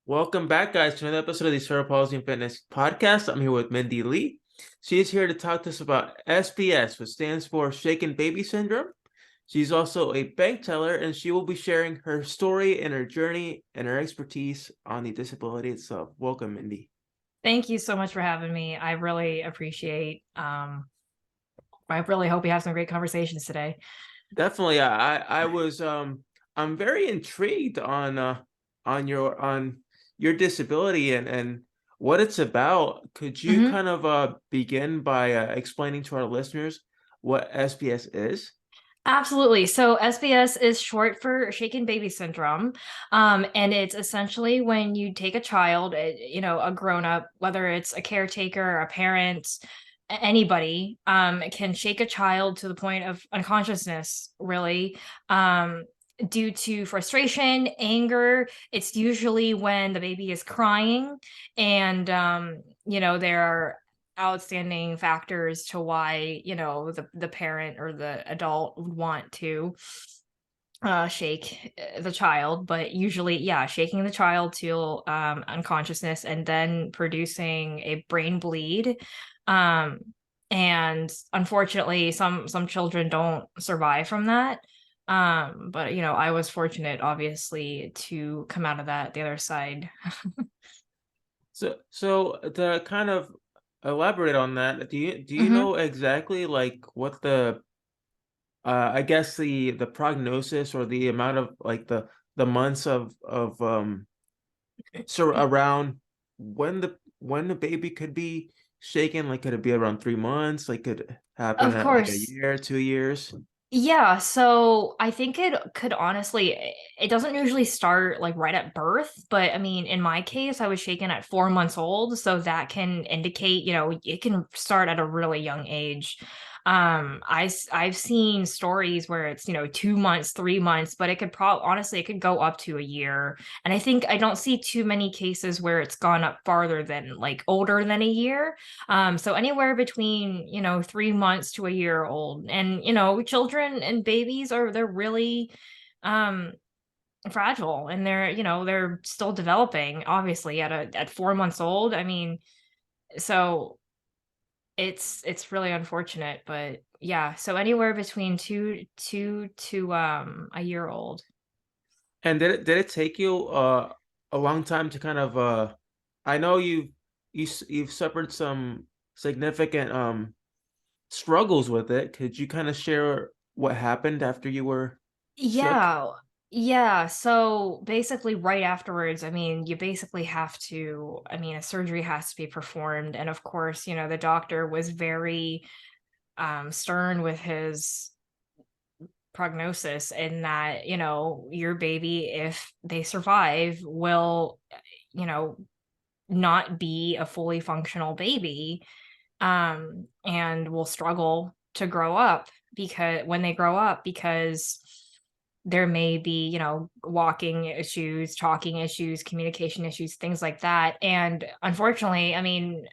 Welcome back, guys, to another episode of the Cerebral Palsy and Fitness podcast. I'm here with Mindy Li. She is here to talk to us about SBS, which stands for Shaken Baby Syndrome. She's also a bank teller, and she will be sharing her story and her journey and her expertise on the disability itself. Welcome, Mindy. Thank you so much for having me. I really appreciate. I really hope we have some great conversations today. Definitely, I'm very intrigued on your disability and what it's about. Could you Mhm. kind of begin by explaining to our listeners what SBS is? Absolutely. So SBS is short for shaken baby syndrome. And it's essentially when you take a child, a grown up, whether it's a caretaker, a parent, anybody, can shake a child to the point of unconsciousness, really. Due to frustration, anger. It's usually when the baby is crying and there are outstanding factors to why the parent or the adult would want to shake the child, but usually, yeah, shaking the child to unconsciousness and then producing a brain bleed. um and unfortunately some children don't survive from that. But I was fortunate, obviously, to come out of that the other side. So to kind of elaborate on that, do you Hmm. know exactly like what I guess the prognosis or the amount of like the months of so around when the baby could be shaken, like could it be around 3 months? Like could it happen Of at like a course. year, 2 years? Yeah, so I think it could honestly, it doesn't usually start like right at birth, but I mean, in my case, I was shaken at 4 months old, so that can indicate, it can start at a really young age. I've seen stories where it's 2 months, 3 months, but it could probably, honestly, it could go up to a year. And I think I don't see too many cases where it's gone up farther than like older than a year. So anywhere between, 3 months to a year old. And, children and babies they're really um fragile, and they're still developing, obviously, at 4 months old. I mean, so it's really unfortunate, but yeah, so anywhere between two to a year old. And did it take you a long time to kind of I know you've suffered some significant struggles with it. Could you kind of share what happened after you were shook? Yeah. Yeah. So basically, right afterwards, I mean, you basically have to, I mean, a surgery has to be performed. And of course, the doctor was very stern with his prognosis, in that, your baby, if they survive, will, you know, not be a fully functional baby, and will struggle to grow up, because when they grow up, because there may be, walking issues, talking issues, communication issues, things like that. And unfortunately, I mean,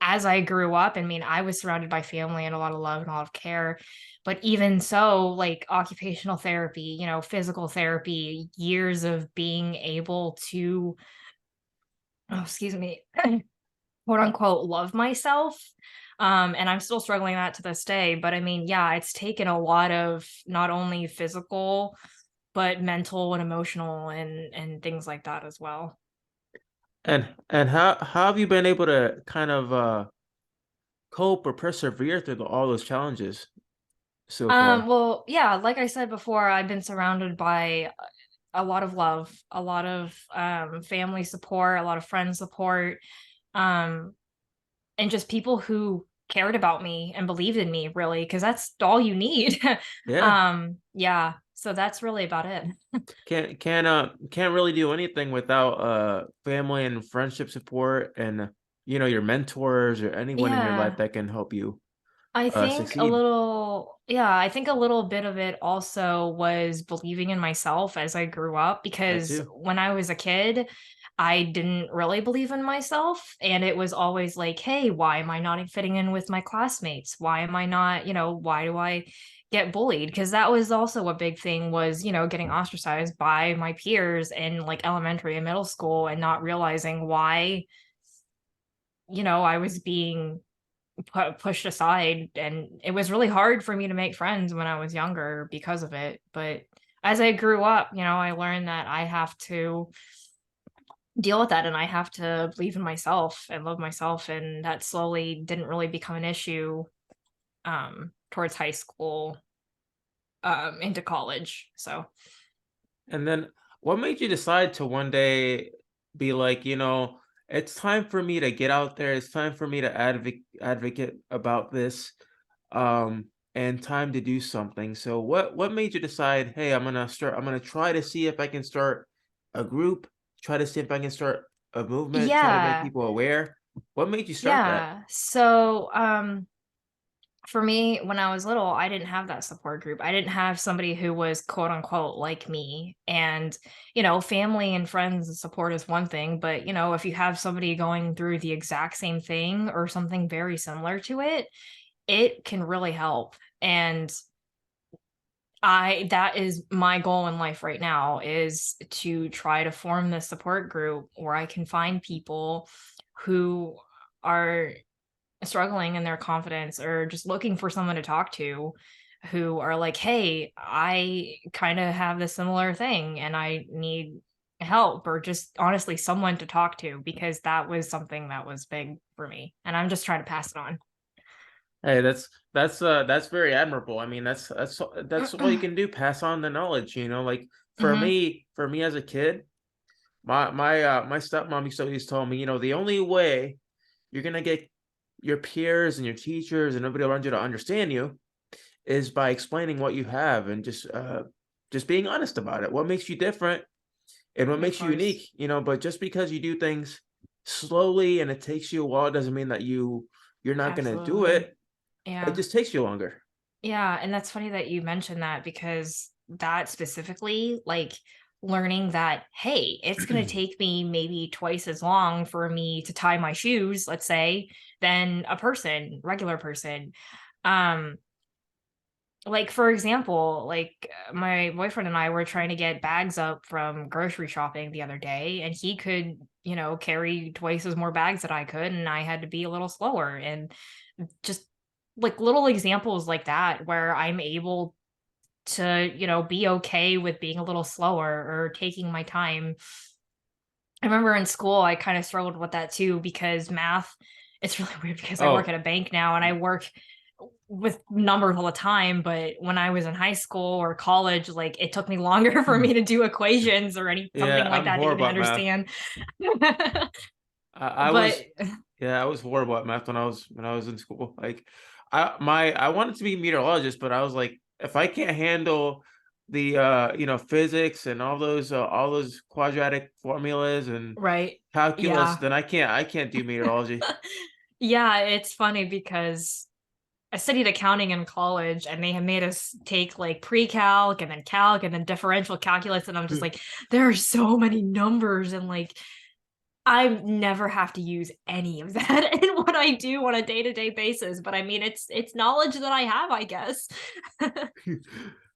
as I grew up, I mean, I was surrounded by family and a lot of love and a lot of care. But even so, like occupational therapy, physical therapy, years of being able to, oh, excuse me, quote unquote, love myself. And I'm still struggling that to this day. But I mean, yeah, it's taken a lot of not only physical, but mental and emotional and things like that as well. And how have you been able to kind of cope or persevere through all those challenges so far? Well, yeah, like I said before, I've been surrounded by a lot of love, a lot of family support, a lot of friend support, um, and just people who cared about me and believed in me, really, because that's all you need. Yeah. Yeah, so that's really about it. Can't really do anything without family and friendship support and your mentors or anyone in your life Yeah. that can help you I think a succeed. little, yeah, I think a little bit of it also was believing in myself as I grew up, That because too. when I was a kid, I didn't really believe in myself. And it was always like, hey, why am I not fitting in with my classmates? Why am I not, why do I get bullied, because that was also a big thing, was, getting ostracized by my peers in like elementary and middle school, and not realizing why, I was being pushed aside, and it was really hard for me to make friends when I was younger because of it. But as I grew up, I learned that I have to deal with that, and I have to believe in myself and love myself, and that slowly didn't really become an issue towards high school, into college. So And then what made you decide to one day be like, it's time for me to get out there. It's time for me to advocate about this, and time to do something. So what made you decide, hey, I'm gonna try to see if I can start a group, try to see if I can start a movement, try to make yeah, people aware. What made you start that? yeah. So for me, when I was little, I didn't have that support group. I didn't have somebody who was quote unquote like me. And, family and friends and support is one thing, but, if you have somebody going through the exact same thing or something very similar to it, it can really help. And that is my goal in life right now, is to try to form this support group where I can find people who are struggling in their confidence, or just looking for someone to talk to, who are like, hey, I kind of have this similar thing and I need help, or just honestly someone to talk to, because that was something that was big for me, and I'm just trying to pass it on. Hey, that's very admirable. I mean, that's all you can do, pass on the knowledge, like Hmm. for me as a kid, my stepmom used to always tell me, the only way you're gonna get your peers and your teachers and everybody around you to understand you is by explaining what you have, and just being honest about it. What makes you different and what Of makes you course. unique, but just because you do things slowly and it takes you a while doesn't mean that you're not gonna do Absolutely. it. It Yeah. just takes you longer. Yeah, and that's funny that you mentioned that, because that specifically, like, learning that, hey, it's going to take me maybe twice as long for me to tie my shoes, let's say, than a regular person. Um, like, for example, like, my boyfriend and I were trying to get bags up from grocery shopping the other day, and he could, carry twice as more bags that I could, and I had to be a little slower. And just like little examples like that, where I'm able to, be okay with being a little slower or taking my time. I remember in school, I kind of struggled with that too, because math, it's really weird, because I work Oh, at a bank now and I work with numbers all the time. But when I was in high school or college, like, it took me longer for me to do equations or yeah, something like I'm that to horrible even at math. understand. I But was Yeah, I was horrible at math when I was in school. Like I wanted to be a meteorologist, but I was like, if I can't handle the physics and all those quadratic formulas and right. calculus, Yeah. then I can't do meteorology. Yeah, it's funny because I studied accounting in college, and they had made us take like pre-calc and then calc and then differential calculus. And I'm just like, there are so many numbers, and like, I never have to use any of that in what I do on a day-to-day basis. But I mean, it's knowledge that I have, I guess.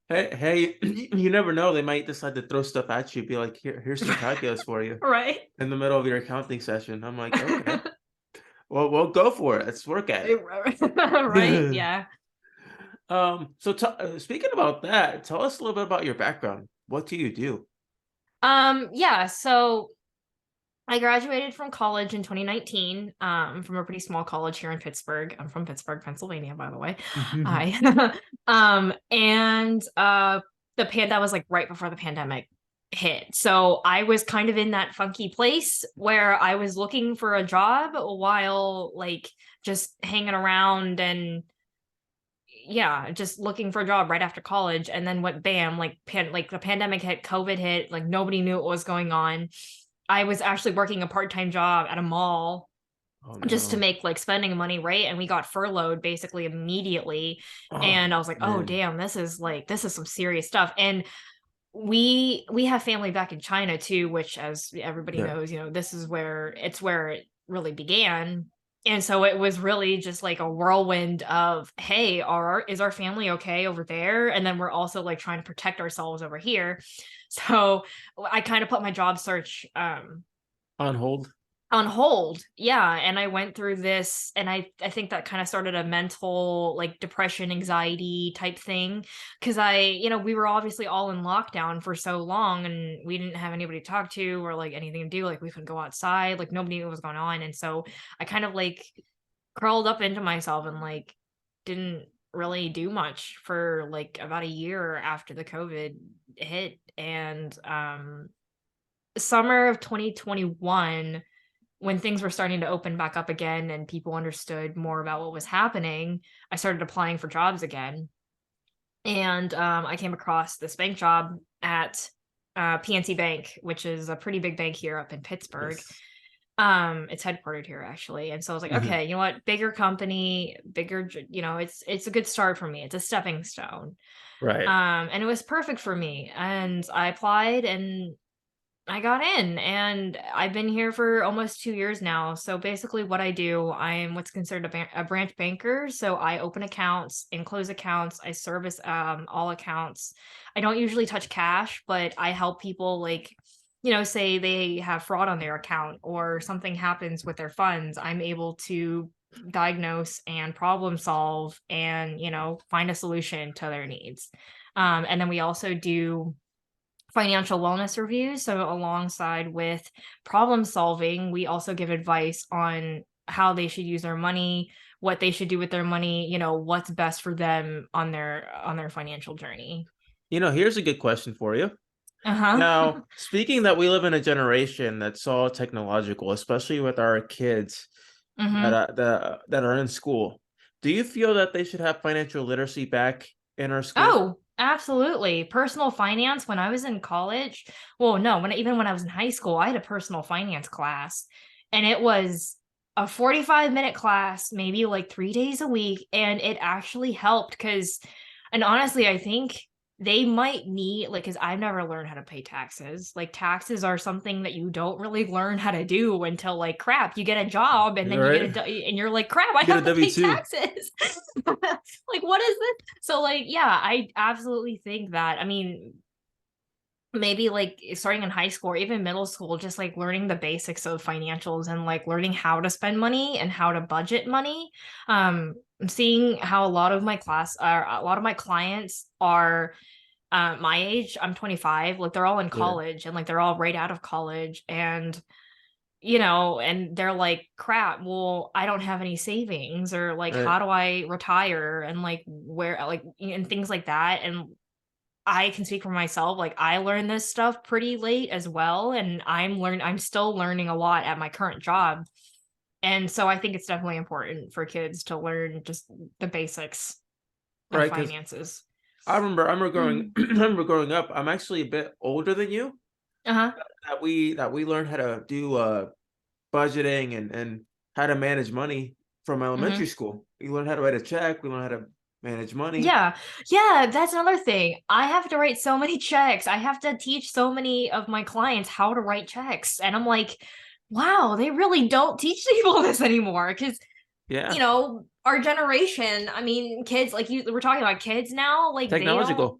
Hey, you never know. They might decide to throw stuff at you, be like, here's some calculus for you Right. in the middle of your accounting session. I'm like, okay, well, we'll go for it. Let's work at Right. it. Yeah. So speaking about that, tell us a little bit about your background. What do you do? Yeah. So I graduated from college in 2019, from a pretty small college here in Pittsburgh. I'm from Pittsburgh, Pennsylvania, by the way. I and that was like right before the pandemic hit. So I was kind of in that funky place where I was looking for a job while like just hanging around, and yeah, just looking for a job right after college. And then what, bam, like the pandemic hit, COVID hit, like nobody knew what was going on. I was actually working a part-time job at a mall Oh just to no. make like spending money, right? And we got furloughed basically immediately. And I Oh was like, oh man. damn, this is some serious stuff. And we have family back in China too, which, as everybody Yeah. knows, this is where it really began. And so it was really just like a whirlwind of, hey, is our family okay over there? And then we're also like trying to protect ourselves over here. So I kind of put my job search On hold. on hold. Yeah, and I went through this, and I think that kind of started a mental like depression, anxiety type thing, because we were obviously all in lockdown for so long, and we didn't have anybody to talk to or like anything to do. Like we couldn't go outside, like nobody knew what was going on, and so I kind of like curled up into myself and like didn't really do much for like about a year after the COVID hit. And summer of 2021, when things were starting to open back up again and people understood more about what was happening, I started applying for jobs again. And I came across this bank job at PNC Bank, which is a pretty big bank here up in Pittsburgh. Yes. It's headquartered here actually. And so I was like, Mhm. okay, you know what? Bigger company, it's a good start for me. It's a stepping stone. Right. And it was perfect for me. And I applied and I got in, and I've been here for almost 2 years now. So basically what I do, I am what's considered a branch banker. So I open accounts and close accounts. I service all accounts. I don't usually touch cash, but I help people like, say they have fraud on their account or something happens with their funds. I'm able to diagnose and problem solve and, find a solution to their needs. And then we also do financial wellness reviews. So alongside with problem solving, we also give advice on how they should use their money, what they should do with their money, what's best for them on their financial journey. Here's a good question for you. Uh-huh. Now, speaking that we live in a generation that's all technological, especially with our kids that Mhm. that are in school, do you feel that they should have financial literacy back in our schools? Oh, absolutely. Personal finance when I was in college. Well, no, even when I was in high school, I had a personal finance class, and it was a 45-minute class, maybe like 3 days a week, and it actually helped cuz and honestly, I think they might need like cuz I've never learned how to pay taxes. Like taxes are something that you don't really learn how to do until like crap, you get a job and All then you right. and you're like, "Crap, I You get a have to pay W-2. taxes." Like what is this? So like, yeah, I absolutely think that. I mean, maybe like starting in high school or even middle school, just like learning the basics of financials and like learning how to spend money and how to budget money. I'm seeing how a lot of my clients are my age. I'm 25. Like they're all in Yeah. college and like they're all right out of college and and they're like, crap, well, I don't have any savings or like, Right. how do I retire? And like, where, like, and things like that. And I can speak for myself. Like, I learned this stuff pretty late as well. And I'm still learning a lot at my current job. And so I think it's definitely important for kids to learn just the basics of Right. Because finances. I remember growing Mm. I remember growing up. I'm actually a bit older than you. Uh-huh. That we learned how to do budgeting and how to manage money from elementary Hmm. school. We learned how to write a check. We learned how to manage money. Yeah. Yeah, that's another thing. I have to write so many checks. I have to teach so many of my clients how to write checks. And I'm like, wow, they really don't teach people this anymore. Cause, Yeah, our generation, I mean, kids, like we're talking about kids now, like technological.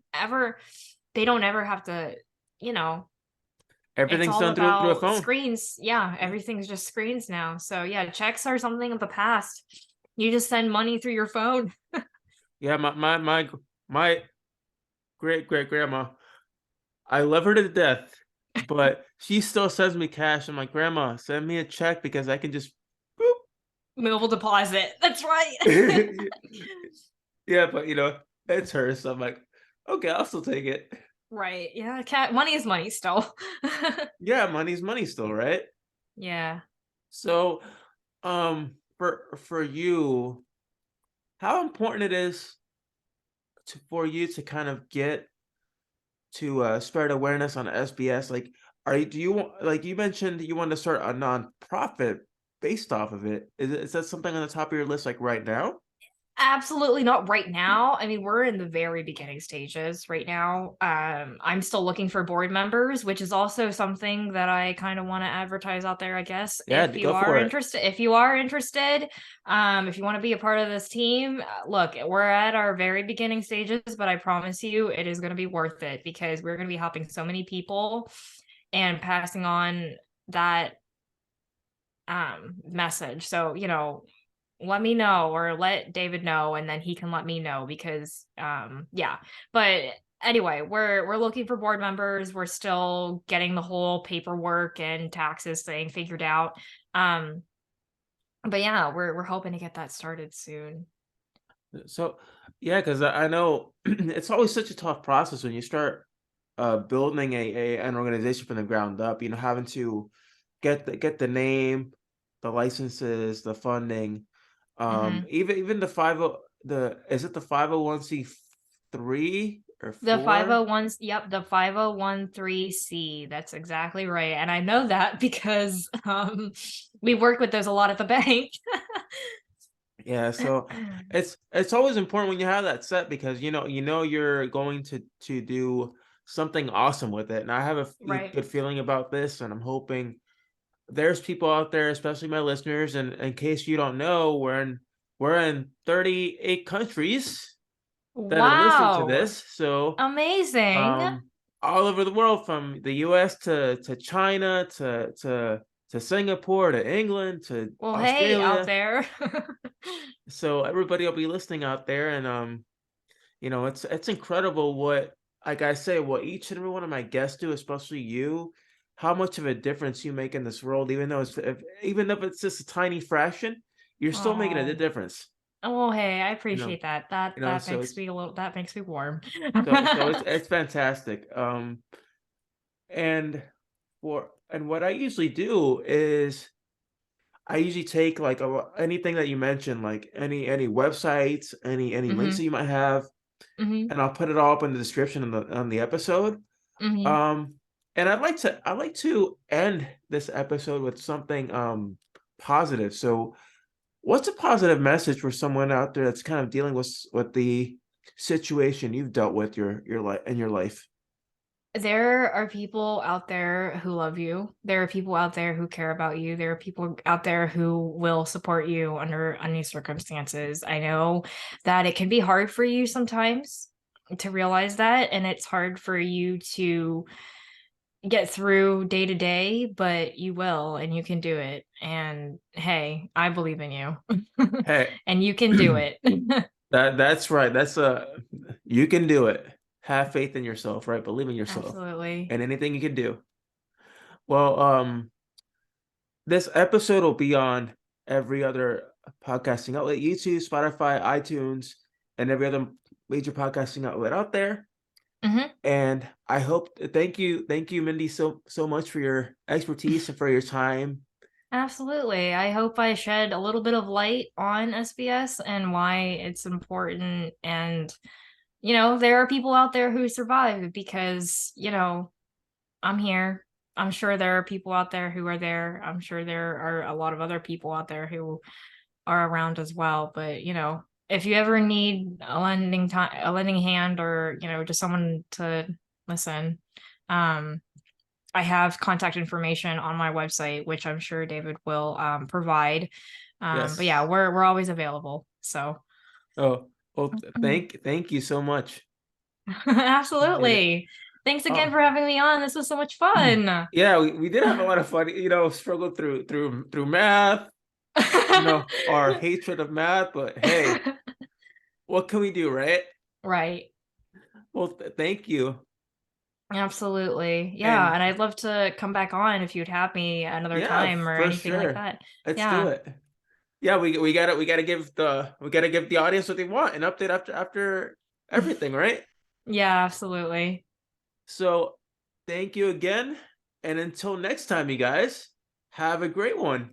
they don't ever have to, you know, it's Everything's all done through a about phone. screens. Yeah, Yeah, everything's just screens now. So yeah, checks are something of the past. You just send money through your phone. yeah. My great great grandma. I love her to death, but she still sends me cash. I'm like, Grandma, send me a check because I can just Mobile deposit. That's right. boop. Yeah, but it's hers. So I'm like, okay, I'll still take it. Right. Yeah, cat money is money still. Yeah, money's money still, right? Yeah. So, for you, how important it is for you to kind of get to spread awareness on SBS? Like, do you want, like you mentioned, you want to start a nonprofit based off of it? Is that something on the top of your list like right now? Absolutely not right now. I mean, we're in the very beginning stages right now. I'm still looking for board members, which is also something that I kind of want to advertise out there, I guess. Yeah, go for it. If you are interested, if you want to be a part of this team, look, we're at our very beginning stages, but I promise you it is going to be worth it because we're going to be helping so many people and passing on that message. So, let me know or let David know and then he can let me know because yeah. But anyway, we're looking for board members. We're still getting the whole paperwork and taxes thing figured out. Um but yeah, we're hoping to get that started soon. So, yeah, because I know it's always such a tough process when you start building an organization from the ground up. Having to get the name, the licenses, the funding, Mhm. even the 50 the is it the 501(c)(3) or The 4? 501s, yep, the 5013C. That's exactly right. And I know that because we work with those a lot at the bank. Yeah, so it's always important when you have that set because you're going to do something awesome with it. And I have Right. good feeling about this, and I'm hoping there's people out there, especially my listeners, and in case you don't know, we're in 38 countries that are listening to Wow. this. So Amazing. um all over the world, from the US to China to Singapore to England to Well, hey, out Australia. there. So everybody will be listening out there, and it's incredible what, like I say, what each and every one of my guests do, especially you, how much of a difference you make in this world, even if it's just a tiny fraction, you're still making a Oh. difference. Oh, hey, I You know, appreciate that. That so makes me a little that makes me warm. it's fantastic. And what I usually do is I usually take like anything that you mentioned, like any websites, any links that Mhm. you might have, Mhm. and I'll put it all up in the description on the episode. Mhm. Um, and I'd like to end this episode with something positive. So, what's a positive message for someone out there that's kind of dealing with the situation you've dealt with your life in your life? There are people out there who love you. There are people out there who care about you. There are people out there who will support you under any circumstances. I know that it can be hard for you sometimes to realize that, and it's hard for you to get through day to day, but you will and you can do it. And hey, I believe in you. Hey, And you can do it. that's right. You can do it. Have faith in yourself, right? Believe in yourself Absolutely. and anything you can do. Well, this episode will be on every other podcasting outlet: YouTube, Spotify, iTunes, and every other major podcasting outlet out there. Mhm. And I hope thank you, Mindy, so much for your expertise and for your time. Absolutely. I hope I shed a little bit of light on SBS and why it's important. And, there are people out there who survive because, I'm here. I'm sure there are people out there who are there. I'm sure there are a lot of other people out there who are around as well. But, if you ever need a lending hand or, just someone to listen, um, I have contact information on my website, which I'm sure David will provide. But yeah, Yes. we're always available. So Oh, well, thank you so much. Appreciate it. absolutely. Thanks again Oh, for having me on. This was so much fun. yeah, we did have a lot of fun, struggle through math, our hatred of math, but hey, what can we do, right? Right. Well, thank you. Absolutely. Yeah. And And I'd love to come back on if you'd have me another yeah, time or for anything like sure. that. Let's do Yeah. it. Yeah, we gotta give the audience what they want, an update after everything, right? Yeah, absolutely. So thank you again. And until next time, you guys, have a great one.